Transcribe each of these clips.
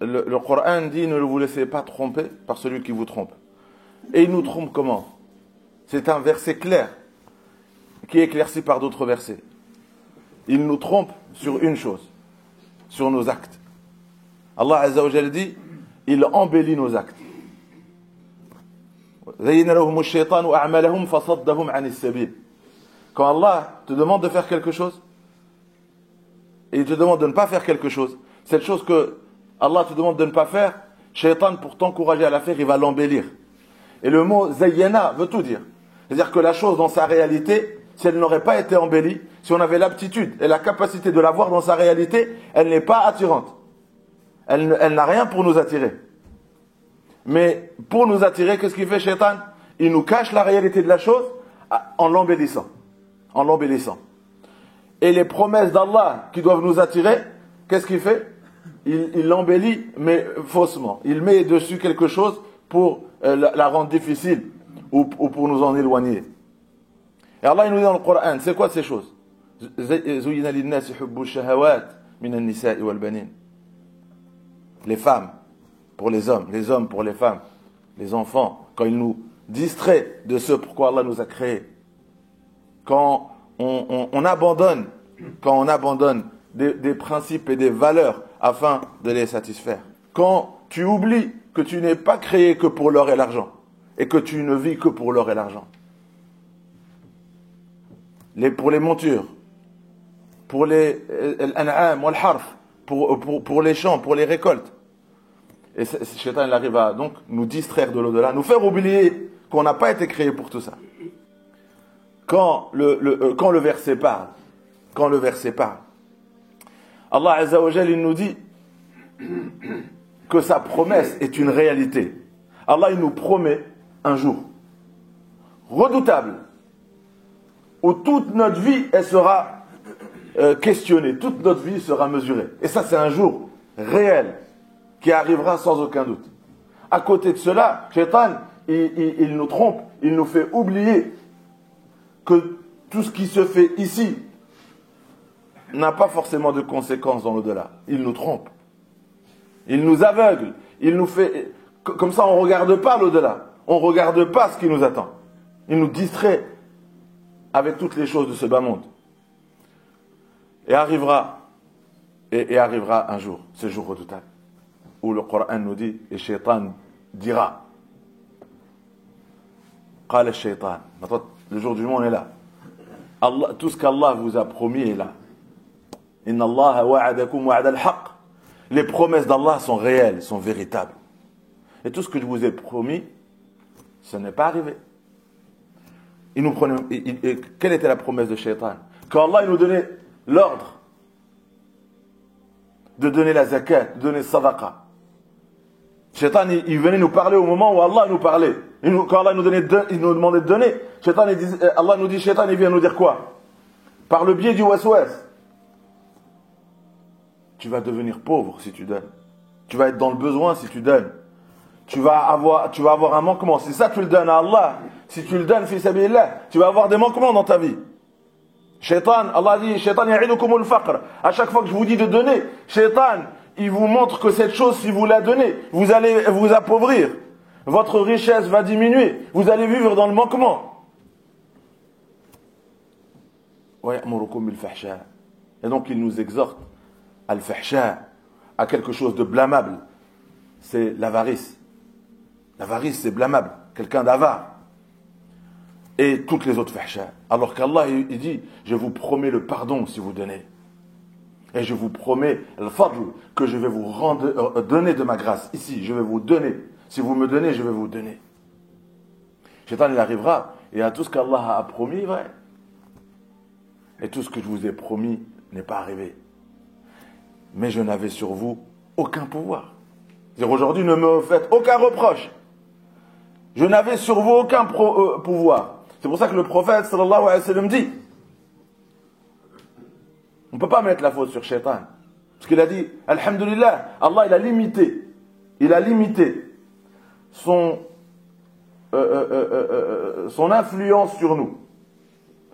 le Coran dit ne vous laissez pas tromper par celui qui vous trompe. Et il nous trompe comment? C'est un verset clair qui est éclairci par d'autres versets. Il nous trompe sur une chose, sur nos actes. Allah Azza wa Jalla dit, il embellit nos actes. Quand Allah te demande de faire quelque chose, et il te demande de ne pas faire quelque chose, cette chose que Allah te demande de ne pas faire, Shaitan, pour t'encourager à la faire, il va l'embellir. Et le mot zayyana veut tout dire. C'est-à-dire que la chose dans sa réalité, si elle n'aurait pas été embellie, si on avait l'aptitude et la capacité de la voir dans sa réalité, elle n'est pas attirante. Elle n'a rien pour nous attirer. Mais pour nous attirer, qu'est-ce qu'il fait Shaitan? Il nous cache la réalité de la chose en l'embellissant. En l'embellissant. Et les promesses d'Allah qui doivent nous attirer, qu'est-ce qu'il fait? Il l'embellit, mais faussement. Il met dessus quelque chose pour la rendre difficile ou pour nous en éloigner. Et Allah il nous dit dans le Coran, c'est quoi ces choses? Les femmes pour les hommes pour les femmes, les enfants, quand ils nous distraient de ce pourquoi Allah nous a créés, quand on abandonne des principes et des valeurs afin de les satisfaire, quand tu oublies que tu n'es pas créé que pour l'or et l'argent et que tu ne vis que pour l'or et l'argent, pour les montures, pour les al-an'am wal-harf, pour les champs, pour les récoltes. Et Shaitan il arrive à donc nous distraire de l'au-delà, nous faire oublier qu'on n'a pas été créé pour tout ça. Quand le verset parle, Allah Azza wa Jalla il nous dit que sa promesse est une réalité. Allah il nous promet un jour redoutable où toute notre vie elle sera questionnée, toute notre vie sera mesurée. Et ça c'est un jour réel qui arrivera sans aucun doute. À côté de cela, Shaitan, il nous trompe, il nous fait oublier que tout ce qui se fait ici n'a pas forcément de conséquences dans l'au-delà. Il nous trompe. Il nous aveugle. Il nous fait... Comme ça, on ne regarde pas l'au-delà. On ne regarde pas ce qui nous attend. Il nous distrait avec toutes les choses de ce bas monde. Et arrivera un jour, ce jour redoutable, où le Coran nous dit, et Shaitan dira, Qala Shaitan, le jour du jugement on est là. Allah, tout ce qu'Allah vous a promis est là. Inna Allah wa'adakum wa'ada al-haq. Les promesses d'Allah sont réelles, sont véritables. Et tout ce que je vous ai promis, ce n'est pas arrivé. Quelle était la promesse de Shaitan? Quand Allah il nous donnait l'ordre de donner la zakat, de donner sadaqa. Shaitan, il venait nous parler au moment où Allah nous parlait. Quand Allah il nous demandait de donner, Allah nous dit, Shaitan, il vient nous dire quoi? Par le biais du waswas. Tu vas devenir pauvre si tu donnes. Tu vas être dans le besoin si tu donnes. Tu vas avoir un manquement. Si ça tu le donnes à Allah, si tu le donnes fi sabilillah, tu vas avoir des manquements dans ta vie. Shaitan, Allah dit, Shaitan ya'idukumul faqr. À chaque fois que je vous dis de donner, Shaitan, il vous montre que cette chose, si vous la donnez, vous allez vous appauvrir. Votre richesse va diminuer. Vous allez vivre dans le manquement. Et donc il nous exhorte al-fahsha, à quelque chose de blâmable. C'est l'avarice. L'avarice, c'est blâmable. Quelqu'un d'avare. Et toutes les autres fahsha. Alors qu'Allah, il dit, je vous promets le pardon si vous donnez. Et je vous promets al-fadl, que je vais vous donner de ma grâce. Ici, je vais vous donner. Si vous me donnez, je vais vous donner. Shaitan, il arrivera, et à tout ce qu'Allah a promis, vrai. Et tout ce que je vous ai promis n'est pas arrivé. Mais je n'avais sur vous aucun pouvoir. C'est-à-dire aujourd'hui, ne me faites aucun reproche. Je n'avais sur vous aucun pouvoir. C'est pour ça que le prophète, sallallahu alayhi wa sallam, dit, on ne peut pas mettre la faute sur Shaitan. Parce qu'il a dit, alhamdulillah, Allah, il a limité son influence sur nous.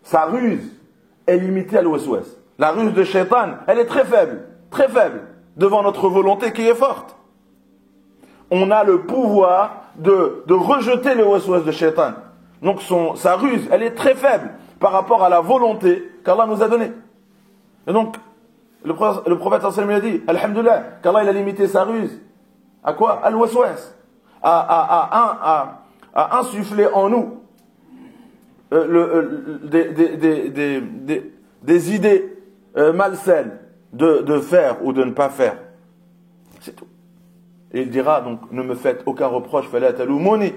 Sa ruse est limitée à l'ouest-ouest. La ruse de Shaitan, elle est très faible devant notre volonté qui est forte. on a le pouvoir de rejeter le waswas de Shaitan. Donc sa ruse, elle est très faible par rapport à la volonté qu'Allah nous a donnée. Et donc, le prophète sallallahu a dit, alhamdoulilah, qu'Allah il a limité sa ruse. À quoi? À l'waswas. À insuffler en nous des idées malsaines de faire ou de ne pas faire. C'est tout. Et il dira donc, ne me faites aucun reproche, fala taloumoni.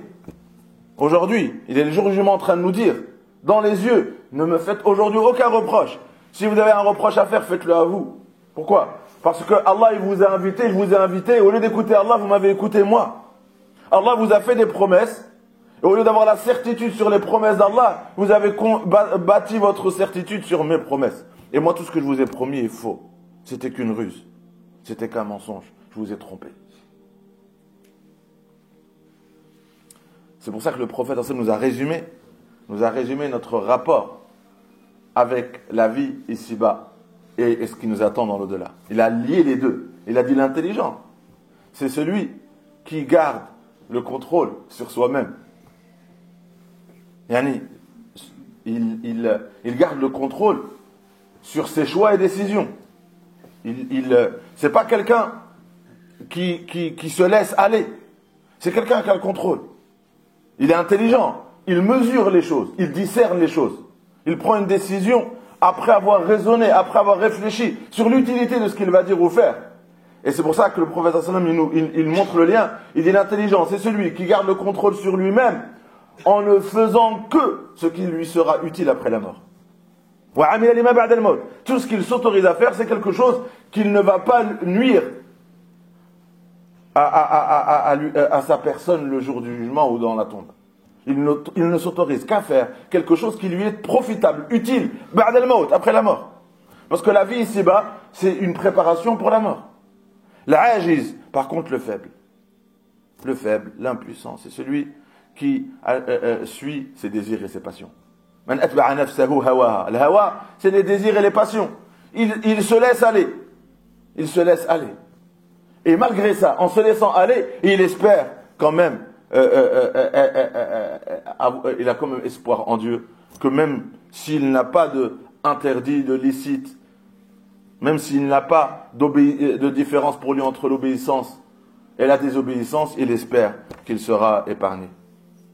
Aujourd'hui, il est le jour du jugement en train de nous dire, dans les yeux, ne me faites aujourd'hui aucun reproche. Si vous avez un reproche à faire, faites-le à vous. Pourquoi? Parce que Allah il vous a invité, je vous ai invité, et au lieu d'écouter Allah, vous m'avez écouté moi. Allah vous a fait des promesses, et au lieu d'avoir la certitude sur les promesses d'Allah, vous avez bâti votre certitude sur mes promesses. Et moi, tout ce que je vous ai promis est faux. C'était qu'une ruse. C'était qu'un mensonge. Je vous ai trompé. C'est pour ça que le prophète nous a résumé notre rapport avec la vie ici-bas et ce qui nous attend dans l'au-delà. Il a lié les deux. Il a dit l'intelligent. C'est celui qui garde le contrôle sur soi-même. Yani, il garde le contrôle sur ses choix et décisions. C'est pas quelqu'un qui se laisse aller. C'est quelqu'un qui a le contrôle. Il est intelligent. Il mesure les choses. Il discerne les choses. Il prend une décision après avoir raisonné, après avoir réfléchi sur l'utilité de ce qu'il va dire ou faire. Et c'est pour ça que le prophète il montre le lien. Il dit l'intelligent, c'est celui qui garde le contrôle sur lui-même en ne faisant que ce qui lui sera utile après la mort. Tout ce qu'il s'autorise à faire, c'est quelque chose qui ne va pas nuire à sa personne le jour du jugement ou dans la tombe. Il ne s'autorise qu'à faire quelque chose qui lui est profitable, utile, après la mort. Parce que la vie ici-bas, c'est une préparation pour la mort. L'ajiz, par contre, le faible, l'impuissant, c'est celui qui suit ses désirs et ses passions. Le hawa, c'est les désirs et les passions. Il se laisse aller. Il se laisse aller. Et malgré ça, en se laissant aller, il espère quand même, il a quand même espoir en Dieu, que même s'il n'a pas d'interdit, de licite, même s'il n'a pas de différence pour lui entre l'obéissance et la désobéissance, il espère qu'il sera épargné.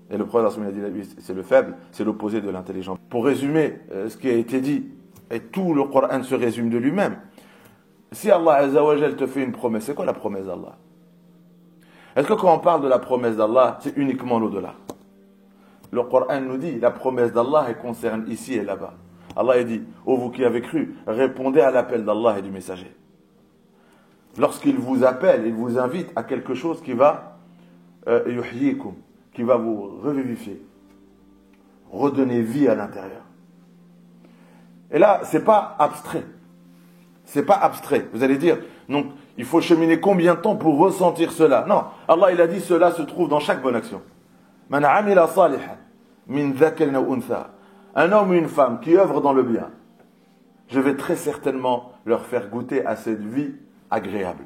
Et le prophète a dit, c'est le faible, c'est l'opposé de l'intelligent. Pour résumer ce qui a été dit, et tout le Coran se résume de lui-même. Si Allah Azza wa Jal te fait une promesse, c'est quoi la promesse d'Allah? Est-ce que quand on parle de la promesse d'Allah, c'est uniquement l'au-delà? Le Coran nous dit, la promesse d'Allah elle concerne ici et là-bas. Allah a dit, ô vous qui avez cru, répondez à l'appel d'Allah et du messager. Lorsqu'il vous appelle, il vous invite à quelque chose qui va yuhyikum, qui va vous revivifier, redonner vie à l'intérieur. Et là, c'est pas abstrait. C'est pas abstrait. Vous allez dire, donc, il faut cheminer combien de temps pour ressentir cela? Non. Allah, il a dit, cela se trouve dans chaque bonne action. Man amila salihan min dhakarin aw untha. Un homme ou une femme qui œuvre dans le bien, je vais très certainement leur faire goûter à cette vie agréable.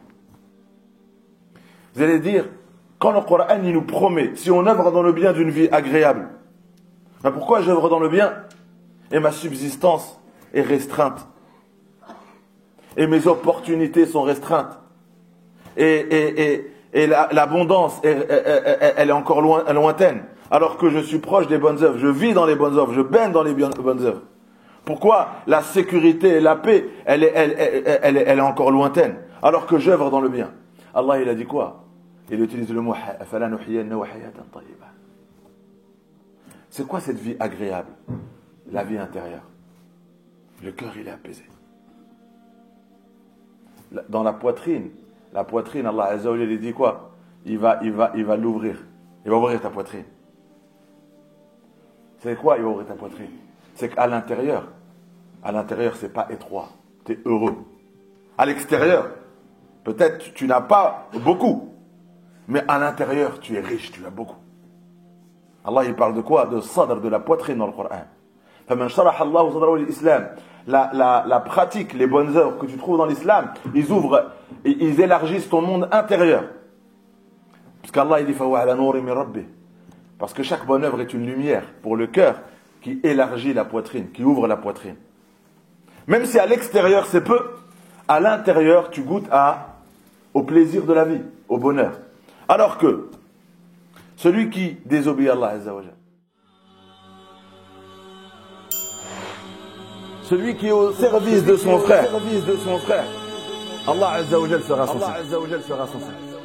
Vous allez dire, quand le Coran il nous promet, si on œuvre dans le bien d'une vie agréable, ben pourquoi j'œuvre dans le bien et ma subsistance est restreinte? Et mes opportunités sont restreintes. Et l'abondance, elle est encore lointaine. Alors que je suis proche des bonnes œuvres. Je vis dans les bonnes œuvres. Je baigne dans les bonnes œuvres. Pourquoi la sécurité et la paix, elle est encore lointaine? Alors que j'œuvre dans le bien. Allah, il a dit quoi? Il utilise le mot c'est quoi cette vie agréable? La vie intérieure. Le cœur, il est apaisé. Dans la poitrine, Allah Azza wa Jalla dit quoi? Il va l'ouvrir. Il va ouvrir ta poitrine. C'est quoi, il va ouvrir ta poitrine? C'est qu'à l'intérieur, c'est pas étroit. Tu es heureux. À l'extérieur, peut-être tu n'as pas beaucoup. Mais à l'intérieur, tu es riche, tu as beaucoup. Allah, il parle de quoi? De sadr, de la poitrine dans le Coran. فَمَنْ شَرَحَ اللَّهُ صَدْرَهُ لِلْإِسْلَامِ. La pratique, les bonnes œuvres que tu trouves dans l'islam, ils ouvrent, ils élargissent ton monde intérieur. Parce qu'Allah il dit فَهُوَ عَلَى نُورٍ مِّن رَبِّهِ. Parce que chaque bonne œuvre est une lumière pour le cœur qui élargit la poitrine, qui ouvre la poitrine. Même si à l'extérieur c'est peu, à l'intérieur tu goûtes au plaisir de la vie, au bonheur. Alors que celui qui désobéit à Allah Azza wa Jalla, celui qui est au service de son frère, Allah Azza wa Jalla sera son service.